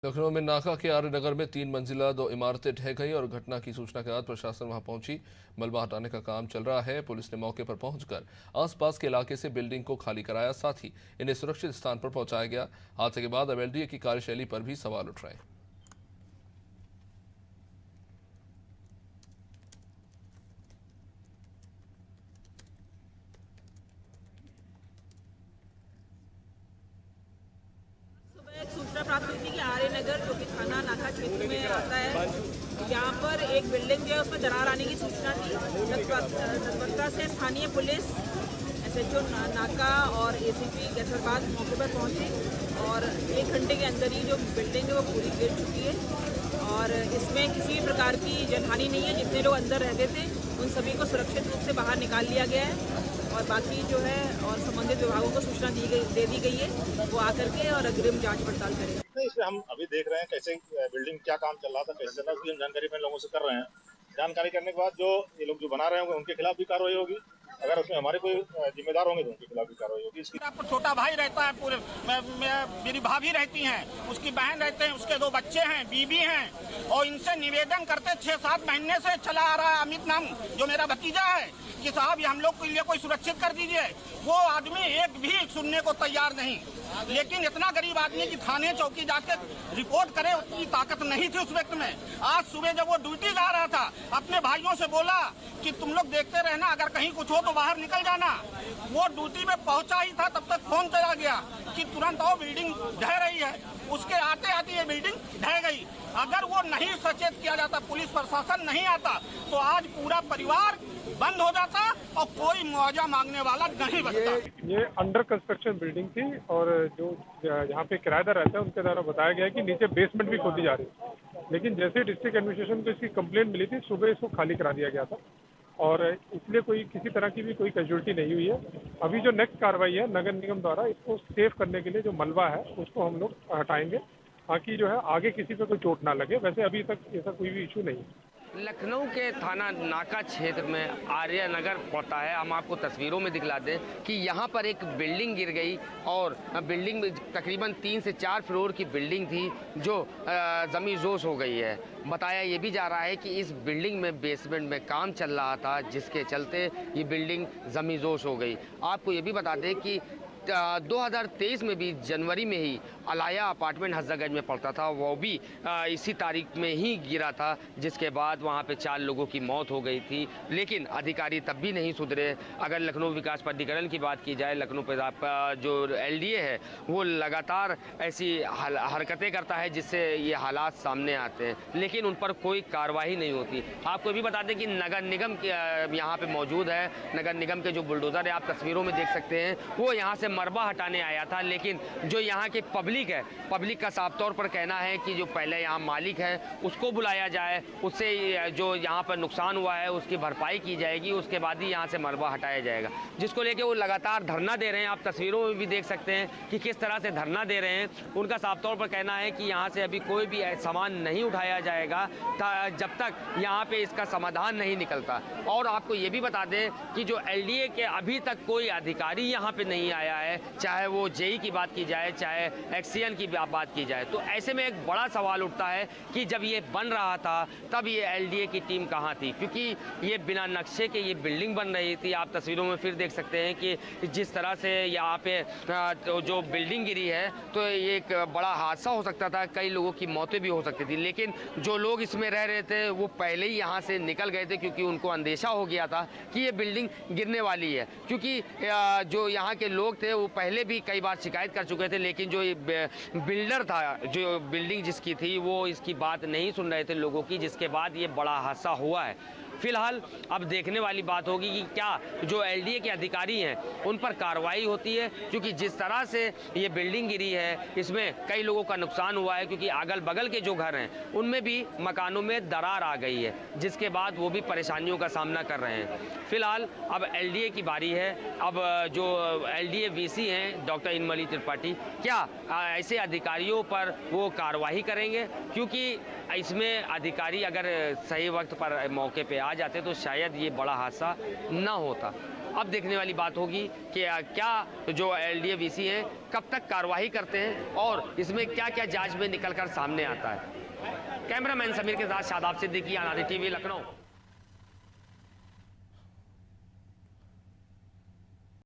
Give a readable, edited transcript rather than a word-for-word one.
लखनऊ में नाका के आर्य नगर में 3 मंजिला 2 इमारतें ढह गई और घटना की सूचना के बाद प्रशासन वहां पहुंची। मलबा हटाने का काम चल रहा है। पुलिस ने मौके पर पहुंचकर आसपास के इलाके से बिल्डिंग को खाली कराया, साथ ही इन्हें सुरक्षित स्थान पर पहुंचाया गया। हादसे के बाद अब एलडीए की कार्यशैली पर भी सवाल उठ रहे हैं। सूचना प्राप्त हुई थी कि आर्य नगर जो कि थाना नाका क्षेत्र में आता है, यहाँ पर एक बिल्डिंग जो है उसमें दरार आने की सूचना थी। तत्परता से स्थानीय पुलिस, एसएचओ नाका और एसीपी गैसरबाद मौके पर पहुंचे और 1 घंटे के अंदर ही जो बिल्डिंग है वो पूरी गिर चुकी है और इसमें किसी भी प्रकार की जनहानि नहीं है। जितने लोग अंदर रहते थे उन सभी को सुरक्षित रूप से बाहर निकाल लिया गया है और बाकी जो है और संबंधित विभागों को सूचना दे दी गई है, वो आकर के और अग्रिम जांच पड़ताल करें। नहीं, इसमें हम अभी देख रहे हैं कैसे बिल्डिंग क्या काम चल रहा था, कैसे चल रहा है, उसकी हम जानकारी अपने लोगों से कर रहे हैं। जानकारी करने के बाद जो ये लोग जो बना रहे होंगे उनके खिलाफ भी कार्रवाई होगी। अगर उसमें हमारे कोई जिम्मेदार होंगे तो उनके खिलाफ भी कार्रवाई होगी। इसकी छोटा भाई रहता है, पूरे मेरी भाभी रहती हैं, उसकी बहन रहते हैं, उसके 2 बच्चे हैं, बीबी हैं और इनसे निवेदन करते 6-7 महीने से चला आ रहा है अमित नाम जो मेरा भतीजा है कि साहब ये हम लोग के लिए कोई सुरक्षित कर दीजिए। वो आदमी एक भी सुनने को तैयार नहीं, लेकिन इतना गरीब आदमी की थाने चौकी जाके रिपोर्ट करे उतनी ताकत नहीं थी उस व्यक्ति में। आज सुबह जब वो ड्यूटी जा रहा था अपने भाइयों से बोला कि तुम लोग देखते रहना, अगर कहीं कुछ हो तो बाहर निकल जाना। वो ड्यूटी में पहुंचा ही था तब तक फोन चला गया कि तुरंत आओ बिल्डिंग ढह रही है। उसके आते आते ये बिल्डिंग ढह गई। अगर वो नहीं सचेत किया जाता, पुलिस प्रशासन नहीं आता तो आज पूरा परिवार बंद हो जाता और कोई मुआवजा मांगने वाला नहीं बचता। ये अंडर कंस्ट्रक्शन बिल्डिंग थी और जो यहाँ पे किराएदार रहते हैं उनके द्वारा बताया गया है कि नीचे बेसमेंट भी खोदी जा रही है, लेकिन जैसे डिस्ट्रिक्ट एडमिनिस्ट्रेशन को इसकी कंप्लेंट मिली थी सुबह इसको खाली करा दिया गया था और इसलिए कोई किसी तरह की भी कोई कैजुअल्टी नहीं हुई है। अभी जो नेक्स्ट कार्रवाई है नगर निगम द्वारा इसको सेव करने के लिए जो मलबा है उसको हम लोग हटाएंगे ताकि जो है आगे किसी पे कोई चोट ना लगे। वैसे अभी तक ऐसा कोई भी इशू नहीं है। लखनऊ के थाना नाका क्षेत्र में आर्य नगर पड़ता है। हम आपको तस्वीरों में दिखला दें कि यहाँ पर एक बिल्डिंग गिर गई और बिल्डिंग में तकरीबन 3 से 4 फ्लोर की बिल्डिंग थी जो ज़मीज़ोश हो गई है। बताया ये भी जा रहा है कि इस बिल्डिंग में बेसमेंट में काम चल रहा था जिसके चलते ये बिल्डिंग ज़मीज़ोश हो गई। आपको ये भी बता दें कि 2023 में भी जनवरी में ही अलाया अपार्टमेंट हजरतगंज में पड़ता था, वो भी इसी तारीख में ही गिरा था, जिसके बाद वहां पे 4 लोगों की मौत हो गई थी। लेकिन अधिकारी तब भी नहीं सुधरे। अगर लखनऊ विकास प्राधिकरण की बात की जाए, लखनऊ जो एलडीए है वो लगातार ऐसी हरकतें करता है जिससे ये हालात सामने आते हैं, लेकिन उन पर कोई कार्रवाई नहीं होती। आपको भी बता दें कि नगर निगम यहाँ पे मौजूद है। नगर निगम के जो बुलडोज़र है आप तस्वीरों में देख सकते हैं, वो यहाँ से मलबा हटाने आया था, लेकिन जो यहाँ के पब्लिक है, पब्लिक का साफ तौर पर कहना है कि जो पहले यहाँ मालिक है उसको बुलाया जाए, उससे जो यहाँ पर नुकसान हुआ है उसकी भरपाई की जाएगी, उसके बाद ही यहाँ से मलबा हटाया जाएगा, जिसको लेके वो लगातार धरना दे रहे हैं। आप तस्वीरों में भी देख सकते हैं कि किस तरह से धरना दे रहे हैं। उनका साफ तौर पर कहना है कि यहाँ से अभी कोई भी सामान नहीं उठाया जाएगा जब तक यहाँ पे इसका समाधान नहीं निकलता। और आपको ये भी बता दें कि जो एलडीए के अभी तक कोई अधिकारी यहाँ पे नहीं आया है, चाहे वो जेई की बात की जाए, चाहे एक्सीएन की बात की जाए। तो ऐसे में एक बड़ा सवाल उठता है कि जब ये बन रहा था तब ये एलडीए की टीम कहाँ थी, क्योंकि ये बिना नक्शे के ये बिल्डिंग बन रही थी। आप तस्वीरों में फिर देख सकते हैं कि जिस तरह से यहाँ पे जो बिल्डिंग गिरी है तो ये एक बड़ा हादसा हो सकता था, कई लोगों की मौतें भी हो सकती थी। लेकिन जो लोग इसमें रह रहे थे वो पहले ही यहाँ से निकल गए थे, क्योंकि उनको अंदेशा हो गया था कि ये बिल्डिंग गिरने वाली है। क्योंकि जो यहाँ के लोग थे वो पहले भी कई बार शिकायत कर चुके थे, लेकिन जो बिल्डर था, जो बिल्डिंग जिसकी थी, वो इसकी बात नहीं सुन रहे थे लोगों की, जिसके बाद ये बड़ा हादसा हुआ है। फिलहाल अब देखने वाली बात होगी कि क्या जो एलडीए के अधिकारी हैं उन पर कार्रवाई होती है, क्योंकि जिस तरह से ये बिल्डिंग गिरी है इसमें कई लोगों का नुकसान हुआ है, क्योंकि अगल बगल के जो घर हैं उनमें भी मकानों में दरार आ गई है, जिसके बाद वो भी परेशानियों का सामना कर रहे हैं। फिलहाल अब एलडीए की बारी है। अब जो एलडीए वीसी हैं डॉक्टर इनमली त्रिपाठी, क्या ऐसे अधिकारियों पर वो कार्रवाई करेंगे, क्योंकि इसमें अधिकारी अगर सही वक्त पर मौके पे आ जाते तो शायद ये बड़ा हादसा ना होता। अब देखने वाली बात होगी कि क्या जो LDA-VC हैं कब तक कार्रवाई करते हैं और इसमें क्या क्या जांच में निकलकर सामने आता है। कैमरामैन समीर के साथ शादाब सिद्दीकी, अनादि टीवी, लखनऊ।